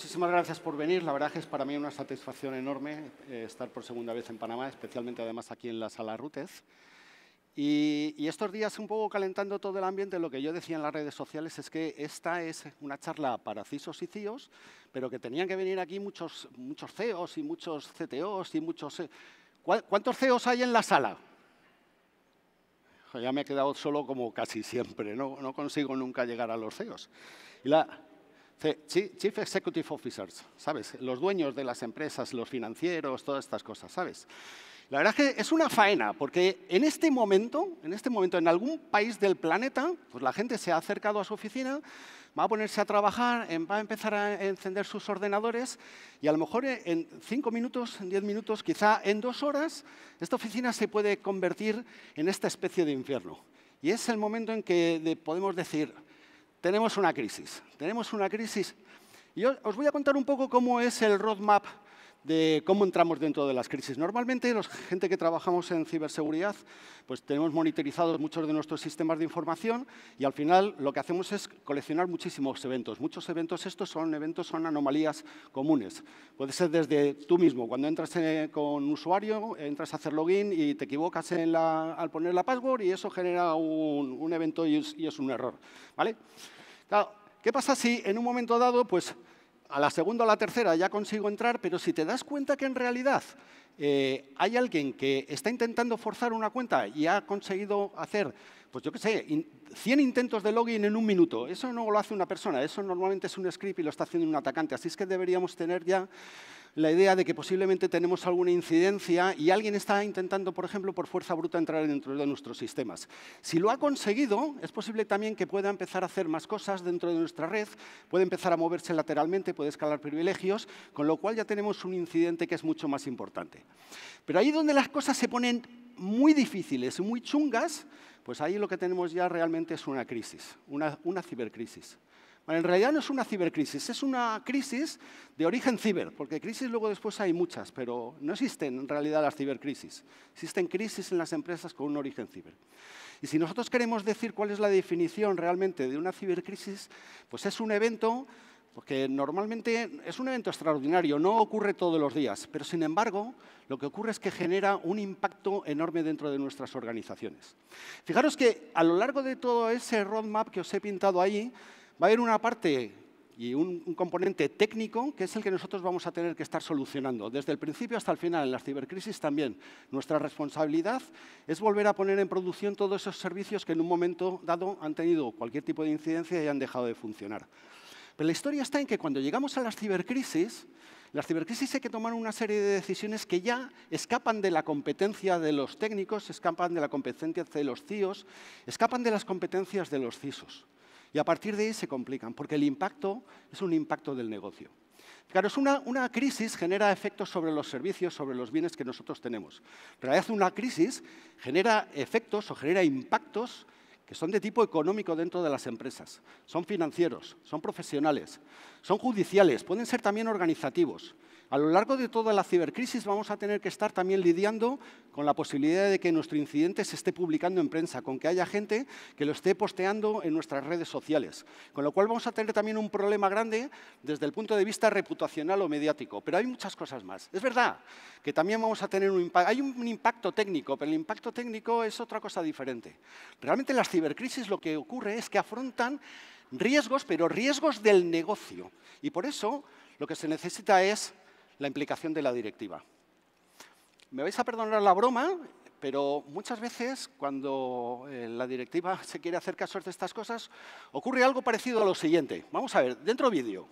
muchísimas gracias por venir. La verdad que es para mí una satisfacción enorme estar por segunda vez en Panamá, especialmente además aquí en la sala Rútez. Y estos días, un poco calentando todo el ambiente, lo que yo decía en las redes sociales es que esta es una charla para CISOs y CIOs, pero que tenían que venir aquí muchos CEOs y muchos CTOs y muchos... ¿Cuántos CEOs hay en la sala? Ya me he quedado solo como casi siempre, no consigo nunca llegar a los CEOs. Chief Executive Officers, ¿sabes? Los dueños de las empresas, los financieros, todas estas cosas, ¿sabes? La verdad es que es una faena, porque en este momento, en algún país del planeta, pues la gente se ha acercado a su oficina, va a ponerse a trabajar, va a empezar a encender sus ordenadores y a lo mejor en 5 minutos, en 10 minutos, quizá en 2 horas, esta oficina se puede convertir en esta especie de infierno. Y es el momento en que podemos decir, tenemos una crisis. Y yo os voy a contar un poco cómo es el roadmap de cómo entramos dentro de las crisis. Normalmente, la gente que trabajamos en ciberseguridad, pues tenemos monitorizados muchos de nuestros sistemas de información y al final lo que hacemos es coleccionar muchísimos eventos. Muchos eventos estos son anomalías comunes. Puede ser desde tú mismo, cuando entras con un usuario, entras a hacer login y te equivocas al poner la password y eso genera un evento y es un error, ¿vale? Claro, ¿qué pasa si en un momento dado, pues a la segunda o la tercera ya consigo entrar, pero si te das cuenta que en realidad hay alguien que está intentando forzar una cuenta y ha conseguido hacer, pues yo qué sé, 100 intentos de login en 1 minuto? Eso no lo hace una persona, eso normalmente es un script y lo está haciendo un atacante. Así es que deberíamos tener ya la idea de que posiblemente tenemos alguna incidencia y alguien está intentando, por ejemplo, por fuerza bruta entrar dentro de nuestros sistemas. Si lo ha conseguido, es posible también que pueda empezar a hacer más cosas dentro de nuestra red, puede empezar a moverse lateralmente, puede escalar privilegios, con lo cual ya tenemos un incidente que es mucho más importante. Pero ahí donde las cosas se ponen muy difíciles y muy chungas, pues ahí lo que tenemos ya realmente es una crisis, una cibercrisis. Bueno, en realidad no es una cibercrisis, es una crisis de origen ciber, porque crisis luego después hay muchas, pero no existen en realidad las cibercrisis. Existen crisis en las empresas con un origen ciber. Y si nosotros queremos decir cuál es la definición realmente de una cibercrisis, pues es un evento, porque normalmente es un evento extraordinario, no ocurre todos los días, pero sin embargo, lo que ocurre es que genera un impacto enorme dentro de nuestras organizaciones. Fijaros que a lo largo de todo ese roadmap que os he pintado ahí, va a haber una parte y un componente técnico que es el que nosotros vamos a tener que estar solucionando. Desde el principio hasta el final, en las cibercrisis también. Nuestra responsabilidad es volver a poner en producción todos esos servicios que en un momento dado han tenido cualquier tipo de incidencia y han dejado de funcionar. Pero la historia está en que cuando llegamos a las cibercrisis hay que tomar una serie de decisiones que ya escapan de la competencia de los técnicos, escapan de la competencia de los CIOs, escapan de las competencias de los CISOs. Y a partir de ahí se complican, porque el impacto es un impacto del negocio. Claro, una crisis genera efectos sobre los servicios, sobre los bienes que nosotros tenemos. En realidad, una crisis genera efectos o genera impactos que son de tipo económico dentro de las empresas. Son financieros, son profesionales, son judiciales, pueden ser también organizativos. A lo largo de toda la cibercrisis vamos a tener que estar también lidiando con la posibilidad de que nuestro incidente se esté publicando en prensa, con que haya gente que lo esté posteando en nuestras redes sociales. Con lo cual vamos a tener también un problema grande desde el punto de vista reputacional o mediático. Pero hay muchas cosas más. Es verdad que también vamos a tener un impacto. Hay un impacto técnico, pero el impacto técnico es otra cosa diferente. Realmente en las cibercrisis lo que ocurre es que afrontan riesgos, pero riesgos del negocio. Y por eso lo que se necesita es la implicación de la directiva. Me vais a perdonar la broma, pero muchas veces cuando la directiva se quiere hacer caso de estas cosas, ocurre algo parecido a lo siguiente. Vamos a ver, dentro vídeo.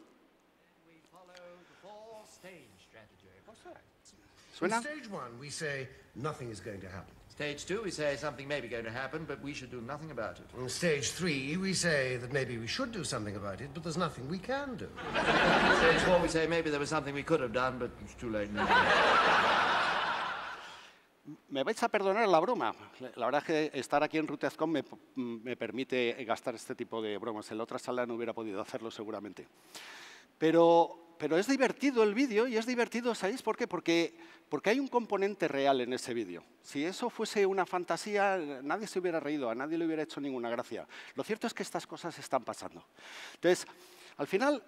¿Suena? In stage 1, we say nothing is going to happen. Stage 2, we say something may be going to happen, but we should do nothing about it. In stage 3, we say that maybe we should do something about it, but there's nothing we can do. Stage 4, we say maybe there was something we could have done, but it's too late now. Me vais a perdonar la broma. La verdad es que estar aquí en Rutezcom me permite gastar este tipo de bromas. En la otra sala no hubiera podido hacerlo seguramente. Pero es divertido el vídeo y es divertido, ¿sabéis por qué? Porque hay un componente real en ese vídeo. Si eso fuese una fantasía, nadie se hubiera reído, a nadie le hubiera hecho ninguna gracia. Lo cierto es que estas cosas están pasando. Entonces, Al final,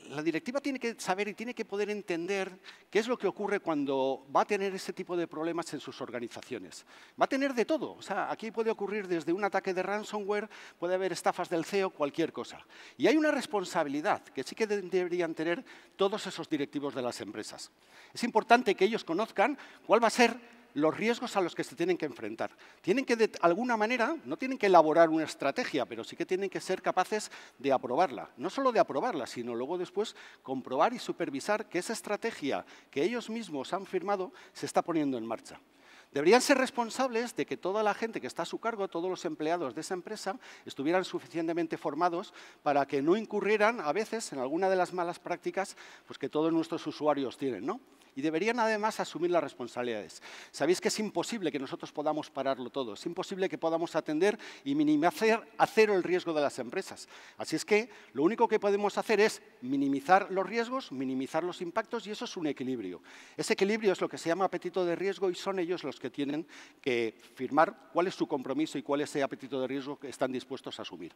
la directiva tiene que saber y tiene que poder entender qué es lo que ocurre cuando va a tener ese tipo de problemas en sus organizaciones. Va a tener de todo. O sea, aquí puede ocurrir desde un ataque de ransomware, puede haber estafas del CEO, cualquier cosa. Y hay una responsabilidad que sí que deberían tener todos esos directivos de las empresas. Es importante que ellos conozcan cuál va a ser los riesgos a los que se tienen que enfrentar. Tienen que, de alguna manera, no tienen que elaborar una estrategia, pero sí que tienen que ser capaces de aprobarla. No solo de aprobarla, sino luego después comprobar y supervisar que esa estrategia que ellos mismos han firmado se está poniendo en marcha. Deberían ser responsables de que toda la gente que está a su cargo, todos los empleados de esa empresa, estuvieran suficientemente formados para que no incurrieran a veces en alguna de las malas prácticas pues, que todos nuestros usuarios tienen, ¿no? Y deberían además asumir las responsabilidades. Sabéis que es imposible que nosotros podamos pararlo todo, es imposible que podamos atender y minimizar a cero el riesgo de las empresas. Así es que lo único que podemos hacer es minimizar los riesgos, minimizar los impactos y eso es un equilibrio. Ese equilibrio es lo que se llama apetito de riesgo y son ellos los que tienen que firmar cuál es su compromiso y cuál es ese apetito de riesgo que están dispuestos a asumir.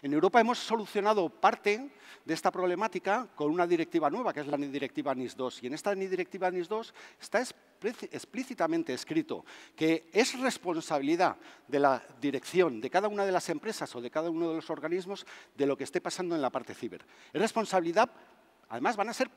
En Europa hemos solucionado parte de esta problemática con una directiva nueva, que es la directiva NIS2. Y en esta directiva NIS2 está explícitamente escrito que es responsabilidad de la dirección de cada una de las empresas o de cada uno de los organismos de lo que esté pasando en la parte ciber. Es responsabilidad. Además, van a ser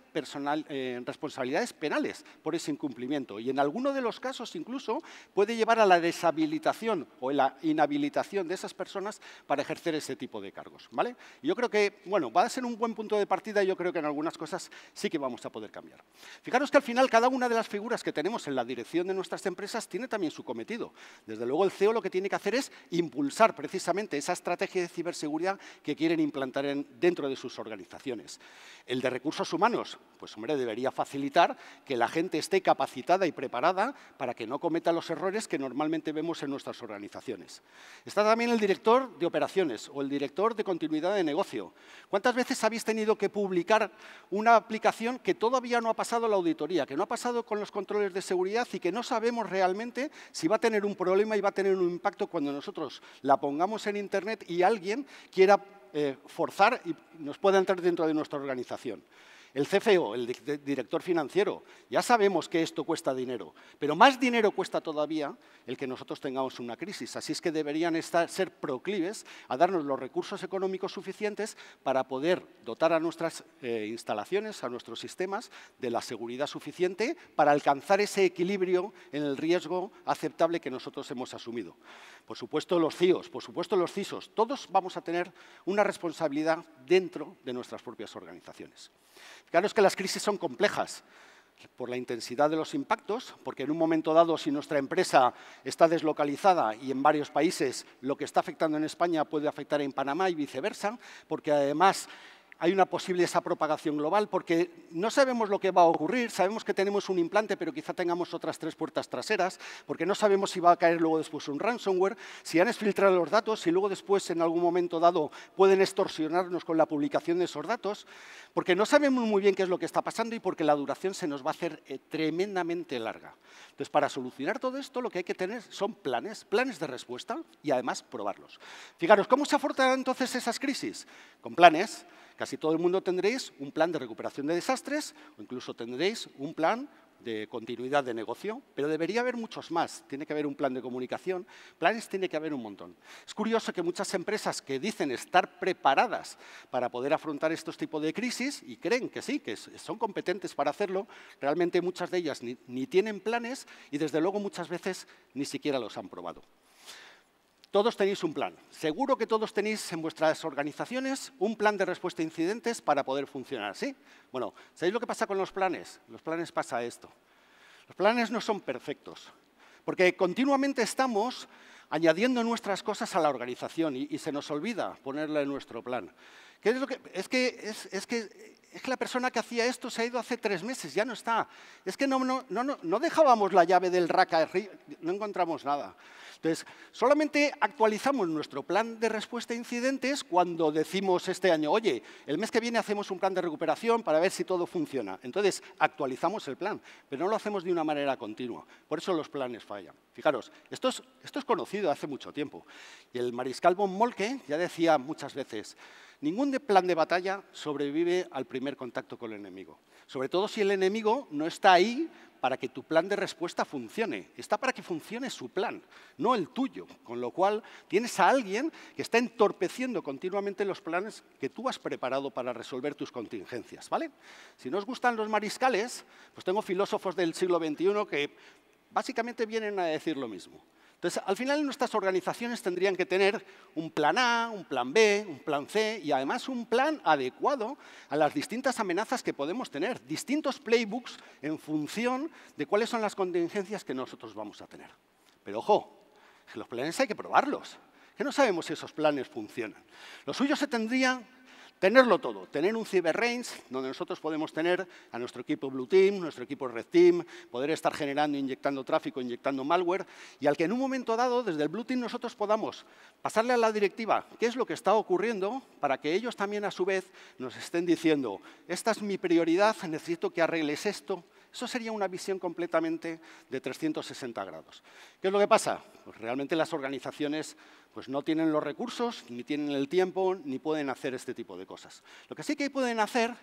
responsabilidades penales por ese incumplimiento y en alguno de los casos incluso puede llevar a la deshabilitación o la inhabilitación de esas personas para ejercer ese tipo de cargos, ¿vale? Y yo creo que, bueno, va a ser un buen punto de partida y yo creo que en algunas cosas sí que vamos a poder cambiar. Fijaros que al final cada una de las figuras que tenemos en la dirección de nuestras empresas tiene también su cometido. Desde luego el CEO lo que tiene que hacer es impulsar precisamente esa estrategia de ciberseguridad que quieren implantar dentro de sus organizaciones. El de recursos humanos, pues hombre, debería facilitar que la gente esté capacitada y preparada para que no cometa los errores que normalmente vemos en nuestras organizaciones. Está también el director de operaciones o el director de continuidad de negocio. ¿Cuántas veces habéis tenido que publicar una aplicación que todavía no ha pasado la auditoría, que no ha pasado con los controles de seguridad y que no sabemos realmente si va a tener un problema y va a tener un impacto cuando nosotros la pongamos en Internet y alguien quiera forzar y nos pueda entrar dentro de nuestra organización? El CFO, el director financiero, ya sabemos que esto cuesta dinero, pero más dinero cuesta todavía el que nosotros tengamos una crisis. Así es que deberían ser proclives a darnos los recursos económicos suficientes para poder dotar a nuestras instalaciones, a nuestros sistemas, de la seguridad suficiente para alcanzar ese equilibrio en el riesgo aceptable que nosotros hemos asumido. Por supuesto, los CIOs, por supuesto, los CISOs, todos vamos a tener una responsabilidad dentro de nuestras propias organizaciones. Claro, es que las crisis son complejas por la intensidad de los impactos, porque en un momento dado, si nuestra empresa está deslocalizada y en varios países, lo que está afectando en España puede afectar en Panamá y viceversa, porque además hay una posible esa propagación global, porque no sabemos lo que va a ocurrir, sabemos que tenemos un implante, pero quizá tengamos otras 3 puertas traseras, porque no sabemos si va a caer luego después un ransomware, si han exfiltrado los datos, si luego después en algún momento dado pueden extorsionarnos con la publicación de esos datos, porque no sabemos muy bien qué es lo que está pasando y porque la duración se nos va a hacer tremendamente larga. Entonces, para solucionar todo esto, lo que hay que tener son planes de respuesta y además probarlos. Fijaros, ¿cómo se afrontan entonces esas crisis? Con planes. Casi todo el mundo tendréis un plan de recuperación de desastres o incluso tendréis un plan de continuidad de negocio, pero debería haber muchos más. Tiene que haber un plan de comunicación, planes tiene que haber un montón. Es curioso que muchas empresas que dicen estar preparadas para poder afrontar estos tipos de crisis y creen que sí, que son competentes para hacerlo, realmente muchas de ellas ni tienen planes y desde luego muchas veces ni siquiera los han probado. Todos tenéis un plan. Seguro que todos tenéis en vuestras organizaciones un plan de respuesta a incidentes para poder funcionar, ¿sí? Bueno, ¿sabéis lo que pasa con los planes? Los planes pasa esto. Los planes no son perfectos, porque continuamente estamos añadiendo nuestras cosas a la organización y se nos olvida ponerla en nuestro plan. ¿Qué es lo que? Es que la persona que hacía esto se ha ido hace 3 meses, ya no está. Es que no dejábamos la llave del rack, no encontramos nada. Entonces, solamente actualizamos nuestro plan de respuesta a incidentes cuando decimos este año, oye, el mes que viene hacemos un plan de recuperación para ver si todo funciona. Entonces, actualizamos el plan, pero no lo hacemos de una manera continua. Por eso los planes fallan. Fijaros, esto es conocido hace mucho tiempo. Y el mariscal von Moltke ya decía muchas veces, Ningún plan de batalla sobrevive al primer contacto con el enemigo. Sobre todo si el enemigo no está ahí para que tu plan de respuesta funcione. Está para que funcione su plan, no el tuyo. Con lo cual, tienes a alguien que está entorpeciendo continuamente los planes que tú has preparado para resolver tus contingencias, ¿vale? Si no os gustan los mariscales, pues tengo filósofos del siglo XXI que básicamente vienen a decir lo mismo. Entonces, al final, nuestras organizaciones tendrían que tener un plan A, un plan B, un plan C y, además, un plan adecuado a las distintas amenazas que podemos tener, distintos playbooks en función de cuáles son las contingencias que nosotros vamos a tener. Pero, ojo, que los planes hay que probarlos, que no sabemos si esos planes funcionan. Lo suyo se tendría tenerlo todo, tener un Cyber Range donde nosotros podemos tener a nuestro equipo Blue Team, nuestro equipo Red Team, poder estar generando, inyectando tráfico, inyectando malware, y al que en un momento dado, desde el Blue Team, nosotros podamos pasarle a la directiva qué es lo que está ocurriendo para que ellos también, a su vez, nos estén diciendo, esta es mi prioridad, necesito que arregles esto. Eso sería una visión completamente de 360 grados. ¿Qué es lo que pasa? Pues realmente las organizaciones pues no tienen los recursos, ni tienen el tiempo, ni pueden hacer este tipo de cosas. Lo que sí que pueden hacer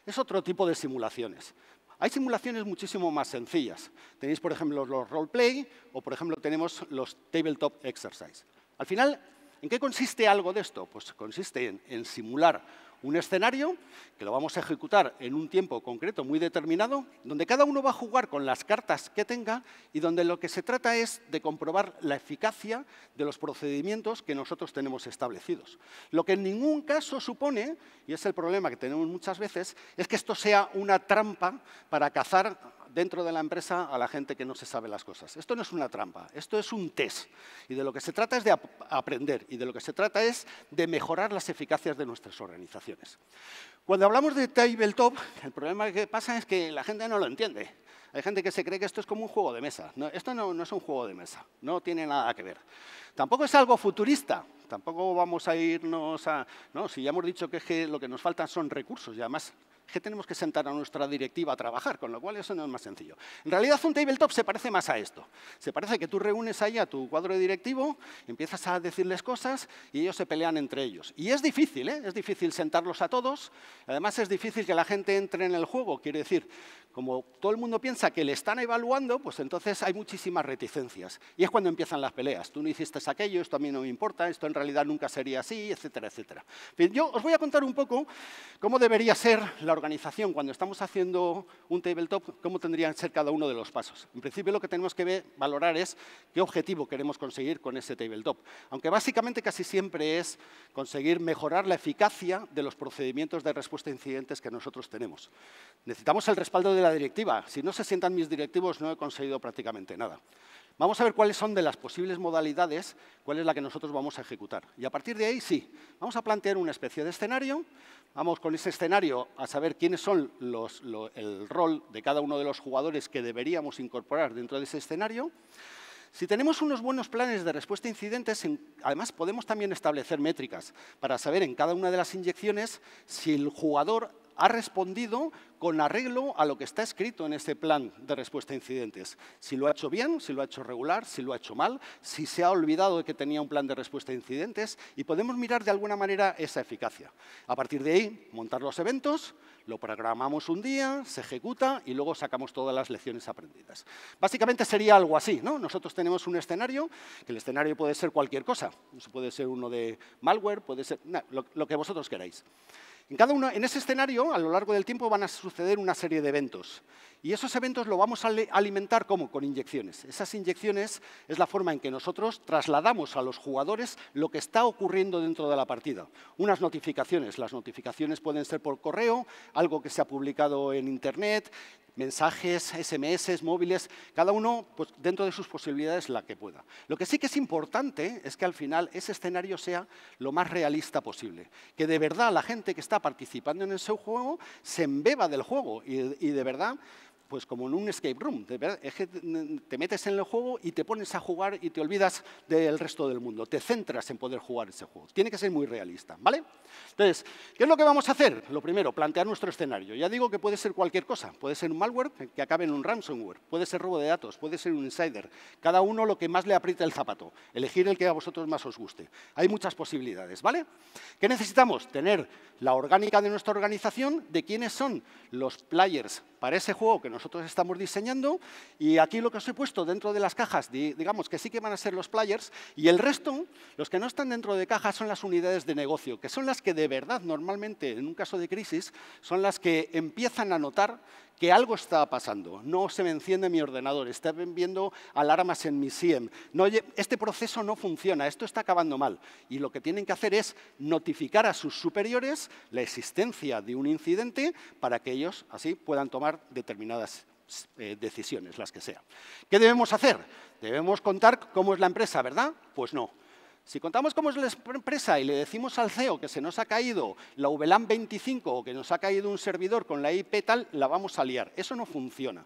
es otro tipo de simulaciones. Hay simulaciones muchísimo más sencillas. Tenéis, por ejemplo, los roleplay o, por ejemplo, tenemos los tabletop exercise. Al final, ¿en qué consiste algo de esto? Pues consiste en simular un escenario que lo vamos a ejecutar en un tiempo concreto muy determinado, donde cada uno va a jugar con las cartas que tenga y donde lo que se trata es de comprobar la eficacia de los procedimientos que nosotros tenemos establecidos. Lo que en ningún caso supone, y es el problema que tenemos muchas veces, es que esto sea una trampa para cazar dentro de la empresa a la gente que no se sabe las cosas. Esto no es una trampa, esto es un test. Y de lo que se trata es de aprender y de lo que se trata es de mejorar las eficacias de nuestras organizaciones. Cuando hablamos de tabletop, el problema que pasa es que la gente no lo entiende. Hay gente que se cree que esto es como un juego de mesa. No, esto no es un juego de mesa, no tiene nada que ver. Tampoco es algo futurista, tampoco vamos a irnos a... No, si ya hemos dicho que, lo que nos faltan son recursos y además que tenemos que sentar a nuestra directiva a trabajar, con lo cual eso no es más sencillo. En realidad, un tabletop se parece más a esto. Se parece que tú reúnes ahí a tu cuadro directivo, empiezas a decirles cosas y ellos se pelean entre ellos. Y es difícil, ¿eh? Es difícil sentarlos a todos. Además, es difícil que la gente entre en el juego. Quiere decir, como todo el mundo piensa que le están evaluando, pues entonces hay muchísimas reticencias. Y es cuando empiezan las peleas. Tú no hiciste aquello, esto a mí no me importa, esto en realidad nunca sería así, etcétera, etcétera. Bien, yo os voy a contar un poco cómo debería ser la organización cuando estamos haciendo un tabletop, cómo tendrían que ser cada uno de los pasos. En principio, lo que tenemos que valorar es qué objetivo queremos conseguir con ese tabletop. Aunque básicamente casi siempre es conseguir mejorar la eficacia de los procedimientos de respuesta a incidentes que nosotros tenemos. Necesitamos el respaldo de la directiva. Si no se sientan mis directivos, no he conseguido prácticamente nada. Vamos a ver cuáles son de las posibles modalidades, cuál es la que nosotros vamos a ejecutar. Y a partir de ahí, sí, vamos a plantear una especie de escenario. Vamos con ese escenario a saber quiénes son el rol de cada uno de los jugadores que deberíamos incorporar dentro de ese escenario. Si tenemos unos buenos planes de respuesta a incidentes, además podemos también establecer métricas para saber en cada una de las inyecciones si el jugador ha respondido con arreglo a lo que está escrito en ese plan de respuesta a incidentes. Si lo ha hecho bien, si lo ha hecho regular, si lo ha hecho mal, si se ha olvidado de que tenía un plan de respuesta a incidentes, y podemos mirar de alguna manera esa eficacia. A partir de ahí, montar los eventos, lo programamos un día, se ejecuta y luego sacamos todas las lecciones aprendidas. Básicamente sería algo así, ¿no? Nosotros tenemos un escenario, que el escenario puede ser cualquier cosa. Puede ser uno de malware, puede ser lo que vosotros queráis. En ese escenario, a lo largo del tiempo, van a suceder una serie de eventos. Y esos eventos lo vamos a alimentar ¿cómo? Con inyecciones. Esas inyecciones es la forma en que nosotros trasladamos a los jugadores lo que está ocurriendo dentro de la partida. Unas notificaciones. Las notificaciones pueden ser por correo, algo que se ha publicado en Internet, mensajes, SMS, móviles, cada uno pues, dentro de sus posibilidades la que pueda. Lo que sí que es importante es que al final ese escenario sea lo más realista posible. Que de verdad la gente que está participando en ese juego se embeba del juego y de verdad pues como en un escape room. De verdad, es que te metes en el juego y te pones a jugar y te olvidas del resto del mundo. Te centras en poder jugar ese juego. Tiene que ser muy realista, ¿vale? Entonces, ¿qué es lo que vamos a hacer? Lo primero, plantear nuestro escenario. Ya digo que puede ser cualquier cosa. Puede ser un malware que acabe en un ransomware. Puede ser robo de datos. Puede ser un insider. Cada uno lo que más le aprieta el zapato. Elegir el que a vosotros más os guste. Hay muchas posibilidades, ¿vale? ¿Qué necesitamos? Tener la orgánica de nuestra organización de quiénes son los players para ese juego que nosotros estamos diseñando, y aquí lo que os he puesto dentro de las cajas, digamos que sí que van a ser los players, y el resto, los que no están dentro de cajas, son las unidades de negocio, que son las que de verdad, normalmente, en un caso de crisis, son las que empiezan a notar que algo está pasando. No se me enciende mi ordenador, están viendo alarmas en mi SIEM. No, este proceso no funciona, esto está acabando mal. Y lo que tienen que hacer es notificar a sus superiores la existencia de un incidente para que ellos así puedan tomar determinadas decisiones, las que sean. ¿Qué debemos hacer? Debemos contar cómo es la empresa, ¿verdad? Pues no. Si contamos cómo es la empresa y le decimos al CEO que se nos ha caído la VLAN 25 o que nos ha caído un servidor con la IP tal, la vamos a liar. Eso no funciona.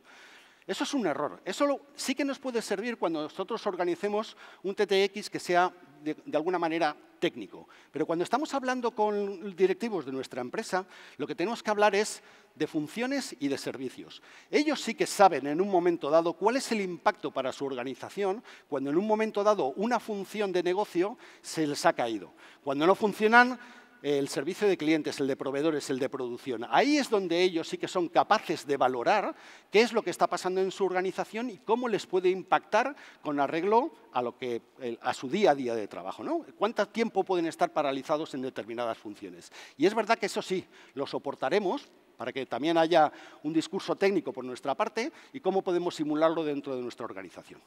Eso es un error. Eso sí que nos puede servir cuando nosotros organicemos un TTX que sea de alguna manera técnico. Pero cuando estamos hablando con directivos de nuestra empresa, lo que tenemos que hablar es de funciones y de servicios. Ellos sí que saben en un momento dado cuál es el impacto para su organización cuando en un momento dado una función de negocio se les ha caído. Cuando no funcionan el servicio de clientes, el de proveedores, el de producción. Ahí es donde ellos sí que son capaces de valorar qué es lo que está pasando en su organización y cómo les puede impactar con arreglo a su día a día de trabajo, ¿no? ¿Cuánto tiempo pueden estar paralizados en determinadas funciones? Y es verdad que eso sí, lo soportaremos para que también haya un discurso técnico por nuestra parte y cómo podemos simularlo dentro de nuestra organización.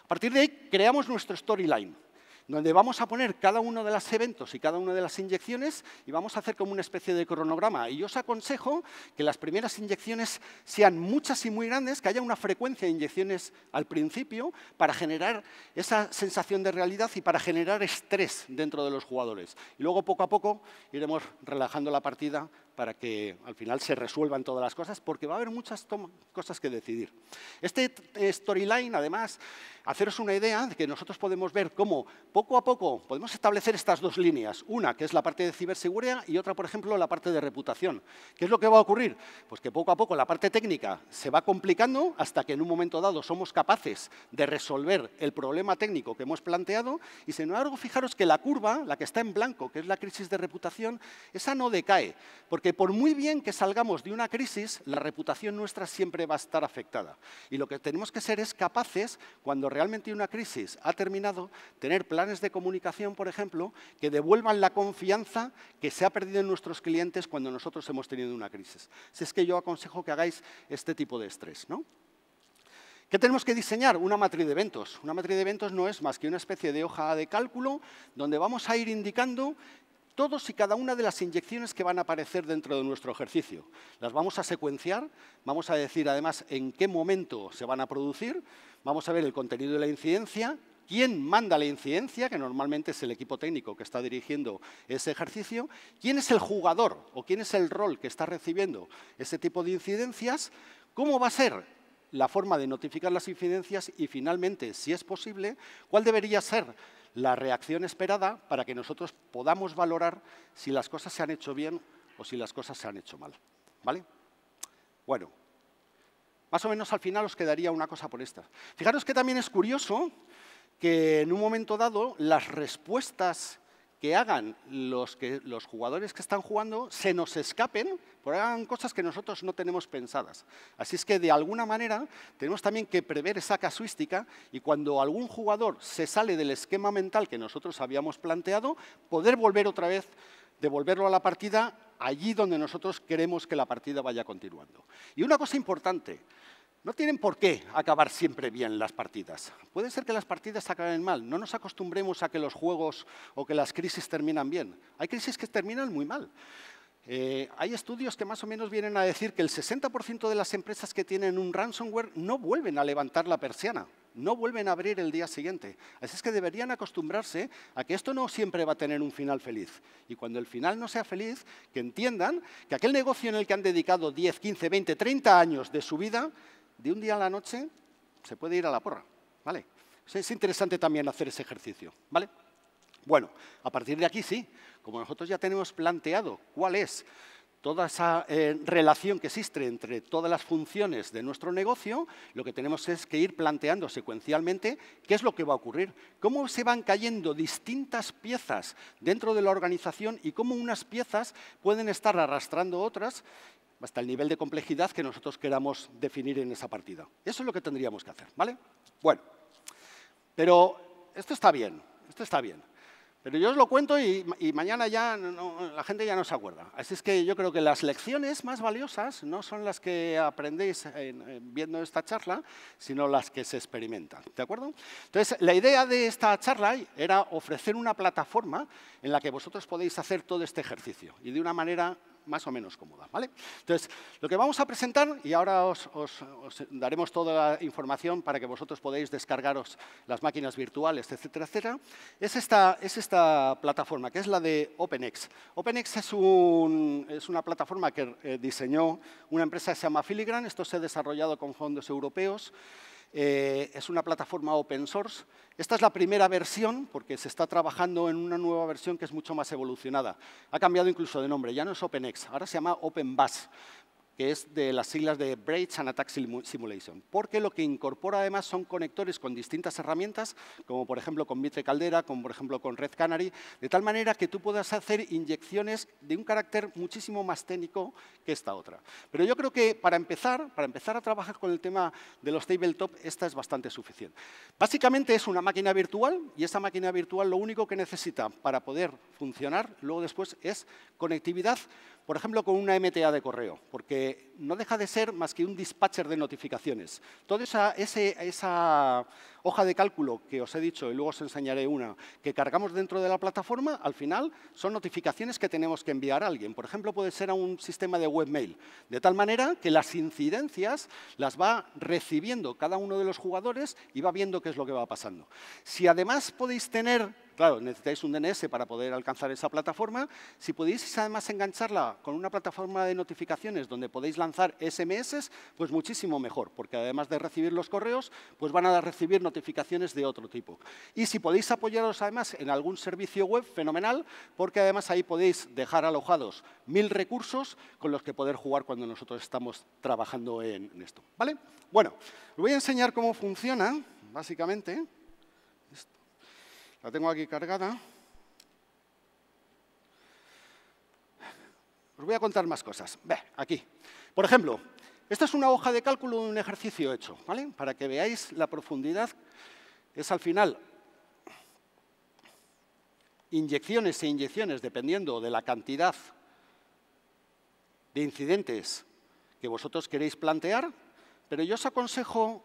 A partir de ahí, creamos nuestro storyline, donde vamos a poner cada uno de los eventos y cada una de las inyecciones y vamos a hacer como una especie de cronograma. Y yo os aconsejo que las primeras inyecciones sean muchas y muy grandes, que haya una frecuencia de inyecciones al principio para generar esa sensación de realidad y para generar estrés dentro de los jugadores. Y luego, poco a poco, iremos relajando la partida para que al final se resuelvan todas las cosas, porque va a haber muchas cosas que decidir. Este storyline, además, haceros una idea de que nosotros podemos ver cómo poco a poco podemos establecer estas dos líneas. Una, que es la parte de ciberseguridad, y otra, por ejemplo, la parte de reputación. ¿Qué es lo que va a ocurrir? Pues que poco a poco la parte técnica se va complicando hasta que en un momento dado somos capaces de resolver el problema técnico que hemos planteado, y sin embargo, fijaros que la curva, la que está en blanco, que es la crisis de reputación, esa no decae, porque por muy bien que salgamos de una crisis, la reputación nuestra siempre va a estar afectada. Y lo que tenemos que ser es capaces, cuando realmente una crisis ha terminado, tener planes de comunicación, por ejemplo, que devuelvan la confianza que se ha perdido en nuestros clientes cuando nosotros hemos tenido una crisis. Si es que yo aconsejo que hagáis este tipo de estrés, ¿no? ¿Qué tenemos que diseñar? Una matriz de eventos. Una matriz de eventos no es más que una especie de hoja de cálculo donde vamos a ir indicando todos y cada una de las inyecciones que van a aparecer dentro de nuestro ejercicio. Las vamos a secuenciar, vamos a decir además en qué momento se van a producir, vamos a ver el contenido de la incidencia, quién manda la incidencia, que normalmente es el equipo técnico que está dirigiendo ese ejercicio, quién es el jugador o quién es el rol que está recibiendo ese tipo de incidencias, cómo va a ser la forma de notificar las incidencias y, finalmente, si es posible, cuál debería ser la reacción esperada para que nosotros podamos valorar si las cosas se han hecho bien o si las cosas se han hecho mal. ¿Vale? Bueno, más o menos al final os quedaría una cosa por esta. Fijaros que también es curioso que en un momento dado las respuestas que hagan los jugadores que están jugando se nos escapen, porque hagan cosas que nosotros no tenemos pensadas. Así es que, de alguna manera, tenemos también que prever esa casuística y cuando algún jugador se sale del esquema mental que nosotros habíamos planteado, poder volver otra vez, devolverlo a la partida allí donde nosotros queremos que la partida vaya continuando. Y una cosa importante, no tienen por qué acabar siempre bien las partidas. Puede ser que las partidas acaben mal. No nos acostumbremos a que los juegos o que las crisis terminan bien. Hay crisis que terminan muy mal. Hay estudios que más o menos vienen a decir que el 60% de las empresas que tienen un ransomware no vuelven a levantar la persiana, no vuelven a abrir el día siguiente. Así es que deberían acostumbrarse a que esto no siempre va a tener un final feliz. Y cuando el final no sea feliz, que entiendan que aquel negocio en el que han dedicado 10, 15, 20, 30 años de su vida de un día a la noche se puede ir a la porra, ¿vale? Es interesante también hacer ese ejercicio, ¿vale? Bueno, a partir de aquí sí, como nosotros ya tenemos planteado cuál es toda esa relación que existe entre todas las funciones de nuestro negocio, lo que tenemos es que ir planteando secuencialmente qué es lo que va a ocurrir, cómo se van cayendo distintas piezas dentro de la organización y cómo unas piezas pueden estar arrastrando otras hasta el nivel de complejidad que nosotros queramos definir en esa partida. Eso es lo que tendríamos que hacer, ¿vale? Bueno, pero esto está bien, esto está bien. Pero yo os lo cuento y mañana ya la gente ya no se acuerda. Así es que yo creo que las lecciones más valiosas no son las que aprendéis viendo esta charla, sino las que se experimentan. ¿De acuerdo? Entonces, la idea de esta charla era ofrecer una plataforma en la que vosotros podéis hacer todo este ejercicio y de una manera más o menos cómoda, ¿vale? Entonces, lo que vamos a presentar, y ahora os daremos toda la información para que vosotros podáis descargaros las máquinas virtuales, etcétera, etcétera, es esta plataforma, que es la de OpenX. OpenX es una plataforma que diseñó una empresa que se llama Filigrane. Esto se ha desarrollado con fondos europeos. Es una plataforma open source. Esta es la primera versión, porque se está trabajando en una nueva versión que es mucho más evolucionada. Ha cambiado incluso de nombre, ya no es OpenX, ahora se llama OpenBus, que es de las siglas de Breach and Attack Simulation, porque lo que incorpora además son conectores con distintas herramientas, como por ejemplo con Mitre Caldera, como por ejemplo con Red Canary, de tal manera que tú puedas hacer inyecciones de un carácter muchísimo más técnico que esta otra. Pero yo creo que para empezar a trabajar con el tema de los tabletop, esta es bastante suficiente. Básicamente es una máquina virtual, y esa máquina virtual lo único que necesita para poder funcionar luego después es conectividad, por ejemplo, con una MTA de correo, porque no deja de ser más que un dispatcher de notificaciones. Toda esa hoja de cálculo que os he dicho, y luego os enseñaré una, que cargamos dentro de la plataforma, al final son notificaciones que tenemos que enviar a alguien. Por ejemplo, puede ser a un sistema de webmail, de tal manera que las incidencias las va recibiendo cada uno de los jugadores y va viendo qué es lo que va pasando. Si además podéis tener... Claro, necesitáis un DNS para poder alcanzar esa plataforma. Si podéis además engancharla con una plataforma de notificaciones donde podéis lanzar SMS, pues muchísimo mejor, porque además de recibir los correos, pues van a recibir notificaciones de otro tipo. Y si podéis apoyaros además en algún servicio web, fenomenal, porque además ahí podéis dejar alojados 1000 recursos con los que poder jugar cuando nosotros estamos trabajando en esto, ¿vale? Bueno, os voy a enseñar cómo funciona, básicamente. La tengo aquí cargada. Os voy a contar más cosas. Ve, aquí. Por ejemplo, esta es una hoja de cálculo de un ejercicio hecho, ¿vale? Para que veáis la profundidad. Es al final inyecciones e inyecciones dependiendo de la cantidad de incidentes que vosotros queréis plantear, pero yo os aconsejo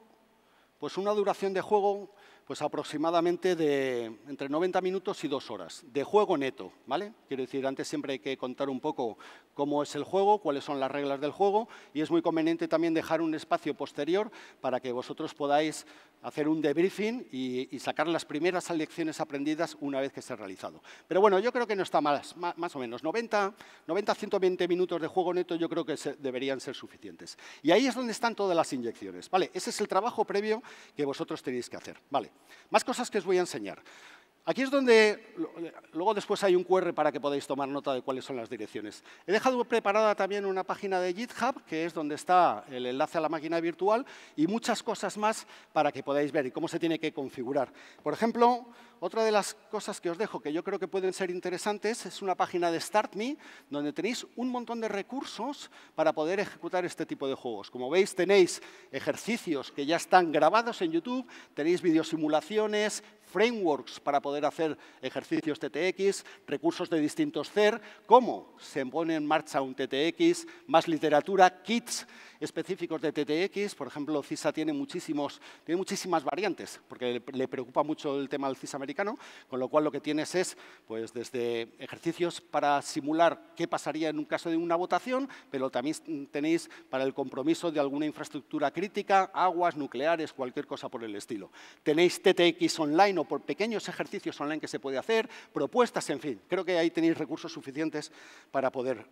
pues una duración de juego pues aproximadamente de entre 90 minutos y 2 horas, de juego neto, ¿vale? Quiero decir, antes siempre hay que contar un poco cómo es el juego, cuáles son las reglas del juego, y es muy conveniente también dejar un espacio posterior para que vosotros podáis hacer un debriefing y sacar las primeras lecciones aprendidas una vez que se ha realizado. Pero bueno, yo creo que no está más o menos. 90 a 120 minutos de juego neto yo creo que deberían ser suficientes. Y ahí es donde están todas las inyecciones, ¿vale? Ese es el trabajo previo que vosotros tenéis que hacer, ¿vale? Más cosas que os voy a enseñar. Aquí es donde, luego después hay un QR para que podáis tomar nota de cuáles son las direcciones. He dejado preparada también una página de GitHub, que es donde está el enlace a la máquina virtual, y muchas cosas más para que podáis ver y cómo se tiene que configurar. Por ejemplo, otra de las cosas que os dejo, que yo creo que pueden ser interesantes, es una página de StartMe, donde tenéis un montón de recursos para poder ejecutar este tipo de juegos. Como veis, tenéis ejercicios que ya están grabados en YouTube, tenéis videosimulaciones, frameworks para poder hacer ejercicios TTX, recursos de distintos CER, cómo se pone en marcha un TTX, más literatura, kits específicos de TTX. Por ejemplo, CISA tiene muchísimas variantes, porque le preocupa mucho el tema del CISA americano, con lo cual lo que tienes es pues, desde ejercicios para simular qué pasaría en un caso de una votación, pero también tenéis para el compromiso de alguna infraestructura crítica, aguas, nucleares, cualquier cosa por el estilo. Tenéis TTX online o por pequeños ejercicios online que se puede hacer, propuestas, en fin. Creo que ahí tenéis recursos suficientes para poder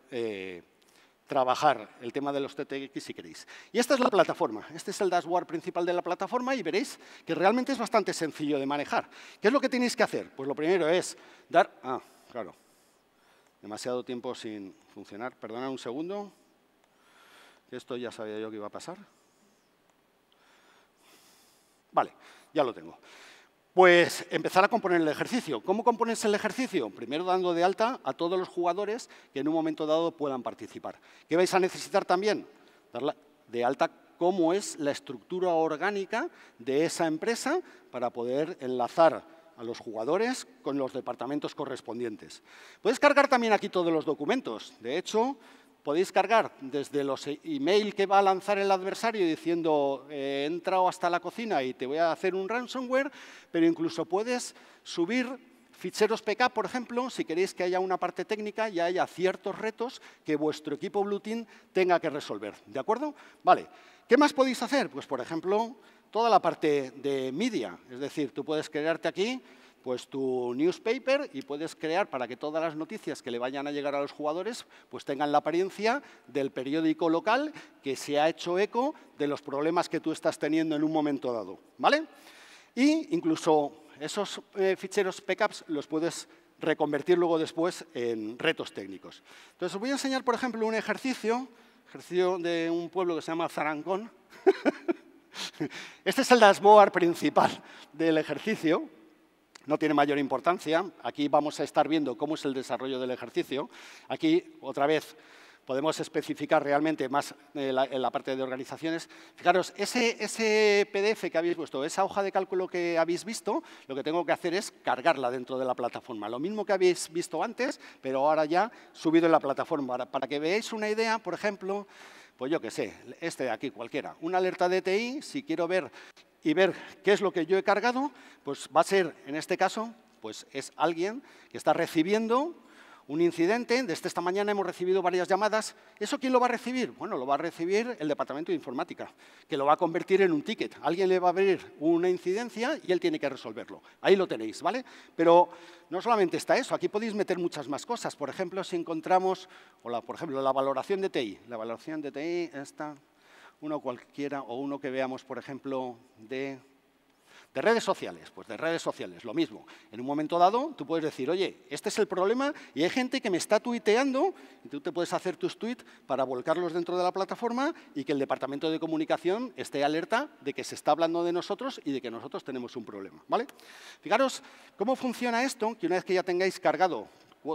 trabajar el tema de los TTX si queréis. Y esta es la plataforma. Este es el dashboard principal de la plataforma y veréis que realmente es bastante sencillo de manejar. ¿Qué es lo que tenéis que hacer? Pues lo primero es dar... claro. Demasiado tiempo sin funcionar. Perdonad un segundo. Esto ya sabía yo que iba a pasar. Vale, ya lo tengo. Pues empezar a componer el ejercicio. ¿Cómo compones el ejercicio? Primero dando de alta a todos los jugadores que en un momento dado puedan participar. ¿Qué vais a necesitar también? Dar de alta cómo es la estructura orgánica de esa empresa para poder enlazar a los jugadores con los departamentos correspondientes. Puedes cargar también aquí todos los documentos. De hecho, podéis cargar desde los email que va a lanzar el adversario diciendo he entrado hasta la cocina y te voy a hacer un ransomware, pero incluso puedes subir ficheros PK, por ejemplo, si queréis que haya una parte técnica y haya ciertos retos que vuestro equipo Blue Team tenga que resolver. ¿De acuerdo? Vale. ¿Qué más podéis hacer? Pues, por ejemplo, toda la parte de media. Es decir, tú puedes crearte aquí pues tu newspaper y puedes crear para que todas las noticias que le vayan a llegar a los jugadores pues tengan la apariencia del periódico local que se ha hecho eco de los problemas que tú estás teniendo en un momento dado, ¿vale? Y incluso esos ficheros backups los puedes reconvertir luego después en retos técnicos. Entonces, os voy a enseñar, por ejemplo, un ejercicio de un pueblo que se llama Zarancón. Este es el dashboard principal del ejercicio. No tiene mayor importancia. Aquí vamos a estar viendo cómo es el desarrollo del ejercicio. Aquí, otra vez, podemos especificar realmente más en la parte de organizaciones. Fijaros, ese PDF que habéis puesto, esa hoja de cálculo que habéis visto, lo que tengo que hacer es cargarla dentro de la plataforma. Lo mismo que habéis visto antes, pero ahora ya subido en la plataforma. Para que veáis una idea, por ejemplo, pues yo qué sé, este de aquí, cualquiera. Una alerta de TI, si quiero ver qué es lo que yo he cargado, pues va a ser, en este caso, pues es alguien que está recibiendo un incidente. Desde esta mañana hemos recibido varias llamadas. ¿Eso quién lo va a recibir? Bueno, lo va a recibir el departamento de informática, que lo va a convertir en un ticket. Alguien le va a abrir una incidencia y él tiene que resolverlo. Ahí lo tenéis, ¿vale? Pero no solamente está eso, aquí podéis meter muchas más cosas. Por ejemplo, si encontramos, por ejemplo, la valoración de TI. La valoración de TI está... uno cualquiera o uno que veamos, por ejemplo, de redes sociales. Pues de redes sociales, lo mismo. En un momento dado, tú puedes decir, oye, este es el problema y hay gente que me está tuiteando y tú te puedes hacer tus tweets para volcarlos dentro de la plataforma y que el departamento de comunicación esté alerta de que se está hablando de nosotros y de que nosotros tenemos un problema, ¿vale? Fijaros cómo funciona esto, que una vez que ya tengáis cargado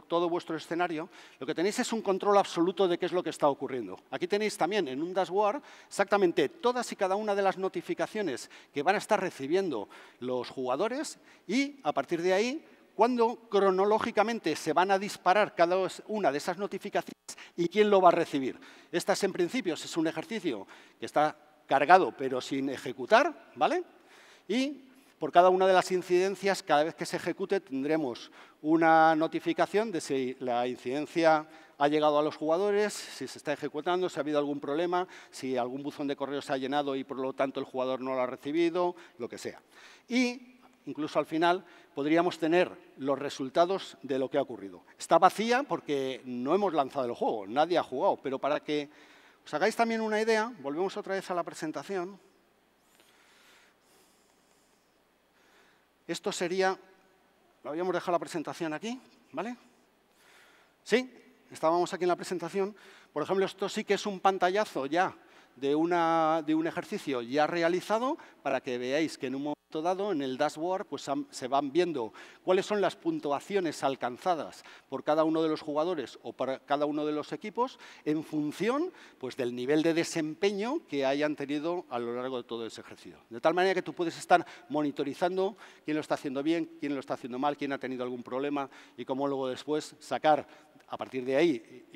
todo vuestro escenario, lo que tenéis es un control absoluto de qué es lo que está ocurriendo. Aquí tenéis también en un dashboard exactamente todas y cada una de las notificaciones que van a estar recibiendo los jugadores y, a partir de ahí, cuándo cronológicamente se van a disparar cada una de esas notificaciones y quién lo va a recibir. Estas, en principio, es un ejercicio que está cargado pero sin ejecutar, ¿vale? Y por cada una de las incidencias, cada vez que se ejecute, tendremos una notificación de si la incidencia ha llegado a los jugadores, si se está ejecutando, si ha habido algún problema, si algún buzón de correo se ha llenado y, por lo tanto, el jugador no lo ha recibido, lo que sea. Y, incluso al final, podríamos tener los resultados de lo que ha ocurrido. Está vacía porque no hemos lanzado el juego, nadie ha jugado, pero para que os hagáis también una idea, volvemos otra vez a la presentación. Esto sería, lo habíamos dejado la presentación aquí, ¿vale? Sí, estábamos aquí en la presentación. Por ejemplo, esto sí que es un pantallazo ya de un ejercicio ya realizado para que veáis que en un momento dado, en el dashboard, pues se van viendo cuáles son las puntuaciones alcanzadas por cada uno de los jugadores o para cada uno de los equipos en función pues, del nivel de desempeño que hayan tenido a lo largo de todo ese ejercicio. De tal manera que tú puedes estar monitorizando quién lo está haciendo bien, quién lo está haciendo mal, quién ha tenido algún problema y cómo luego después sacar a partir de ahí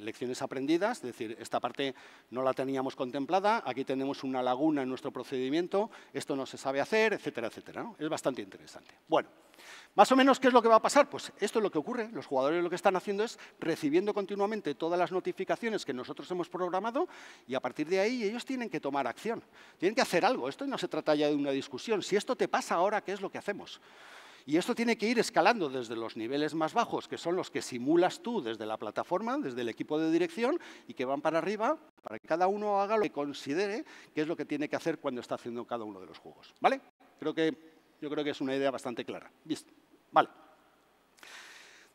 lecciones aprendidas, es decir, esta parte no la teníamos contemplada, aquí tenemos una laguna en nuestro procedimiento, esto no se sabe hacer, etcétera, etcétera, ¿no? Es bastante interesante. Bueno, más o menos, ¿qué es lo que va a pasar? Pues esto es lo que ocurre. Los jugadores lo que están haciendo es recibiendo continuamente todas las notificaciones que nosotros hemos programado y a partir de ahí ellos tienen que tomar acción, tienen que hacer algo. Esto no se trata ya de una discusión. Si esto te pasa ahora, ¿qué es lo que hacemos? Y esto tiene que ir escalando desde los niveles más bajos, que son los que simulas tú desde la plataforma, desde el equipo de dirección, y que van para arriba, para que cada uno haga lo que considere que es lo que tiene que hacer cuando está haciendo cada uno de los juegos. ¿Vale? Yo creo que es una idea bastante clara. ¿Listo? Vale.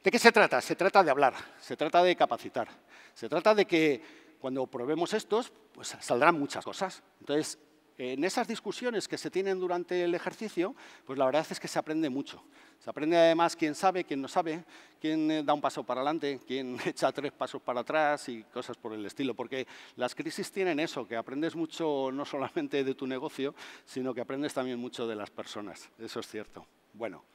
¿De qué se trata? Se trata de hablar, se trata de capacitar, se trata de que cuando probemos estos, pues saldrán muchas cosas. Entonces, en esas discusiones que se tienen durante el ejercicio, pues la verdad es que se aprende mucho. Se aprende además quién sabe, quién no sabe, quién da un paso para adelante, quién echa 3 pasos para atrás y cosas por el estilo. Porque las crisis tienen eso, que aprendes mucho no solamente de tu negocio, sino que aprendes también mucho de las personas. Eso es cierto. Bueno.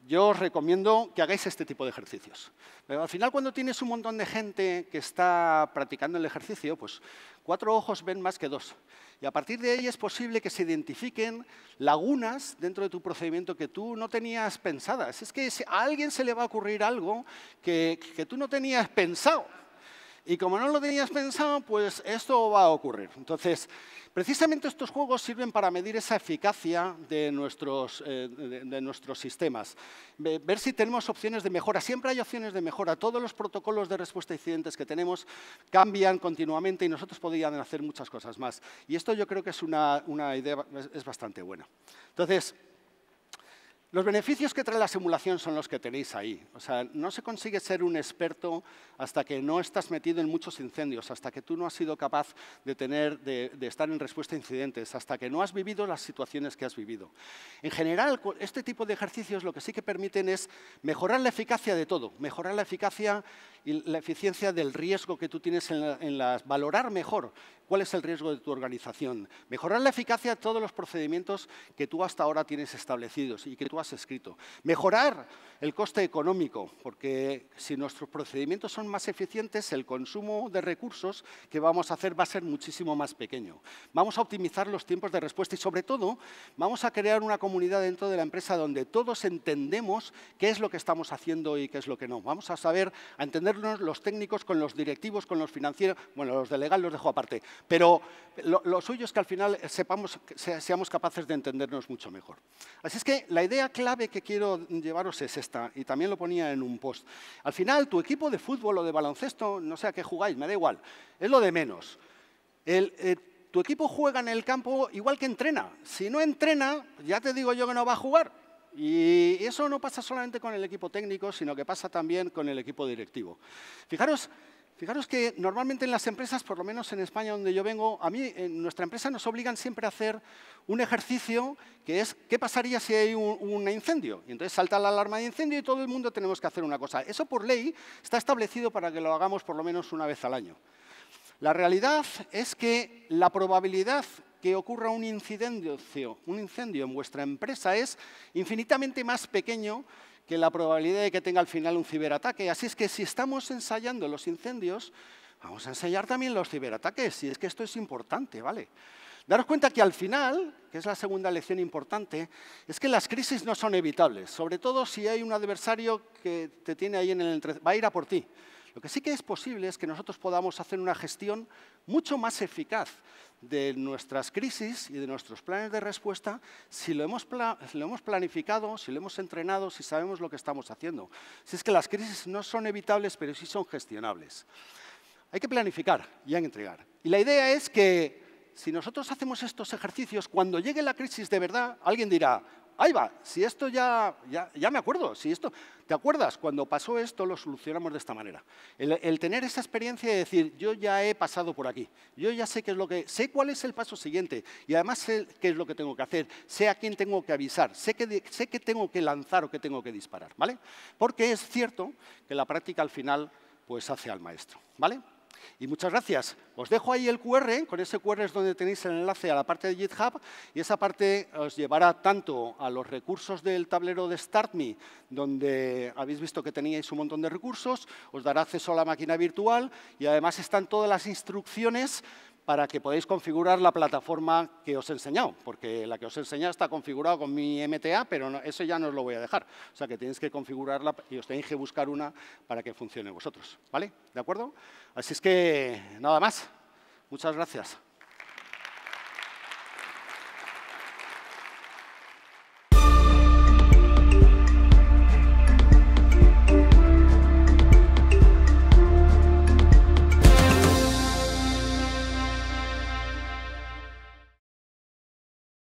Yo os recomiendo que hagáis este tipo de ejercicios. Pero al final, cuando tienes un montón de gente que está practicando el ejercicio, pues 4 ojos ven más que 2. Y a partir de ahí es posible que se identifiquen lagunas dentro de tu procedimiento que tú no tenías pensadas. Es que a alguien se le va a ocurrir algo que tú no tenías pensado. Y como no lo tenías pensado, pues esto va a ocurrir. Entonces, precisamente estos juegos sirven para medir esa eficacia de nuestros sistemas. Ver si tenemos opciones de mejora. Siempre hay opciones de mejora. Todos los protocolos de respuesta a incidentes que tenemos cambian continuamente y nosotros podríamos hacer muchas cosas más. Y esto yo creo que es una idea, es bastante buena. Entonces, los beneficios que trae la simulación son los que tenéis ahí. O sea, no se consigue ser un experto hasta que no estás metido en muchos incendios, hasta que tú no has sido capaz de estar en respuesta a incidentes, hasta que no has vivido las situaciones que has vivido. En general, este tipo de ejercicios lo que sí que permiten es mejorar la eficacia de todo, mejorar la eficacia y la eficiencia del riesgo que tú tienes valorar mejor cuál es el riesgo de tu organización, mejorar la eficacia de todos los procedimientos que tú hasta ahora tienes establecidos y que tú has escrito, mejorar el coste económico, porque si nuestros procedimientos son más eficientes, el consumo de recursos que vamos a hacer va a ser muchísimo más pequeño. Vamos a optimizar los tiempos de respuesta y, sobre todo, vamos a crear una comunidad dentro de la empresa donde todos entendemos qué es lo que estamos haciendo y qué es lo que no. Vamos a saber, a entendernos los técnicos con los directivos, con los financieros, bueno, los de legal los dejo aparte, pero lo suyo es que al final seamos capaces de entendernos mucho mejor. Así es que la idea clave que quiero llevaros es esta, y también lo ponía en un post. Al final, tu equipo de fútbol o de baloncesto, no sé a qué jugáis, me da igual, es lo de menos. Tu equipo juega en el campo igual que entrena. Si no entrena, ya te digo yo que no va a jugar. Y eso no pasa solamente con el equipo técnico, sino que pasa también con el equipo directivo. Fijaros que normalmente en las empresas, por lo menos en España donde yo vengo, a mí en nuestra empresa nos obligan siempre a hacer un ejercicio que es ¿qué pasaría si hay un incendio? Y entonces salta la alarma de incendio y todo el mundo tenemos que hacer una cosa. Eso por ley está establecido para que lo hagamos por lo menos una vez al año. La realidad es que la probabilidad que ocurra un incendio en vuestra empresa es infinitamente más pequeño que la probabilidad de que tenga al final un ciberataque. Así es que si estamos ensayando los incendios, vamos a ensayar también los ciberataques. Y es que esto es importante, ¿vale? Daros cuenta que al final, que es la segunda lección importante, es que las crisis no son evitables. Sobre todo si hay un adversario que te tiene ahí va a ir a por ti. Lo que sí que es posible es que nosotros podamos hacer una gestión mucho más eficaz de nuestras crisis y de nuestros planes de respuesta si lo hemos planificado, si lo hemos entrenado, si sabemos lo que estamos haciendo. Si es que las crisis no son evitables, pero sí son gestionables. Hay que planificar y hay que entregar. Y la idea es que si nosotros hacemos estos ejercicios, cuando llegue la crisis de verdad, alguien dirá, ahí va, si esto ya me acuerdo, si esto, ¿te acuerdas? Cuando pasó esto lo solucionamos de esta manera. El tener esa experiencia de decir, yo ya he pasado por aquí, yo ya sé sé cuál es el paso siguiente y además sé qué es lo que tengo que hacer, sé a quién tengo que avisar, sé qué tengo que lanzar o qué tengo que disparar, ¿vale? Porque es cierto que la práctica al final pues hace al maestro, ¿vale? Y muchas gracias. Os dejo ahí el QR, con ese QR es donde tenéis el enlace a la parte de GitHub y esa parte os llevará tanto a los recursos del tablero de StartMe, donde habéis visto que teníais un montón de recursos, os dará acceso a la máquina virtual y además están todas las instrucciones para que podáis configurar la plataforma que os he enseñado, porque la que os he enseñado está configurada con mi MTA, pero eso ya no os lo voy a dejar. O sea, que tenéis que configurarla y os tenéis que buscar una para que funcione vosotros, ¿vale? ¿De acuerdo? Así es que, nada más. Muchas gracias.